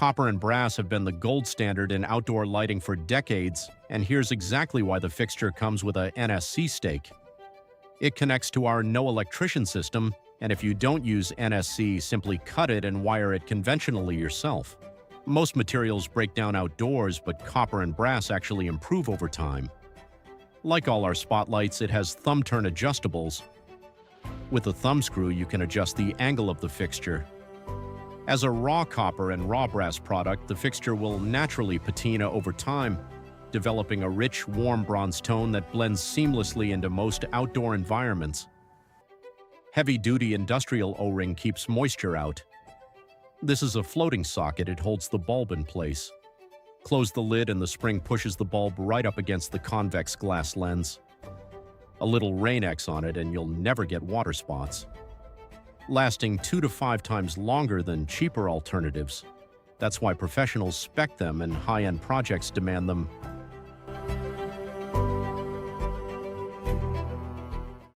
Copper and brass have been the gold standard in outdoor lighting for decades, and here's exactly why the fixture comes with a NSC stake. It connects to our no electrician system, and if you don't use NSC, simply cut it and wire it conventionally yourself. Most materials break down outdoors, but copper and brass actually improve over time. Like all our spotlights, it has thumb-turn adjustables. With a thumb screw, you can adjust the angle of the fixture. As a raw copper and raw brass product, the fixture will naturally patina over time, developing a rich, warm bronze tone that blends seamlessly into most outdoor environments. Heavy-duty industrial O-ring keeps moisture out. This is a floating socket. It holds the bulb in place. Close the lid and the spring pushes the bulb right up against the convex glass lens. A little Rain-X on it and you'll never get water spots. Lasting 2 to 5 times longer than cheaper alternatives. That's why professionals spec them and high-end projects demand them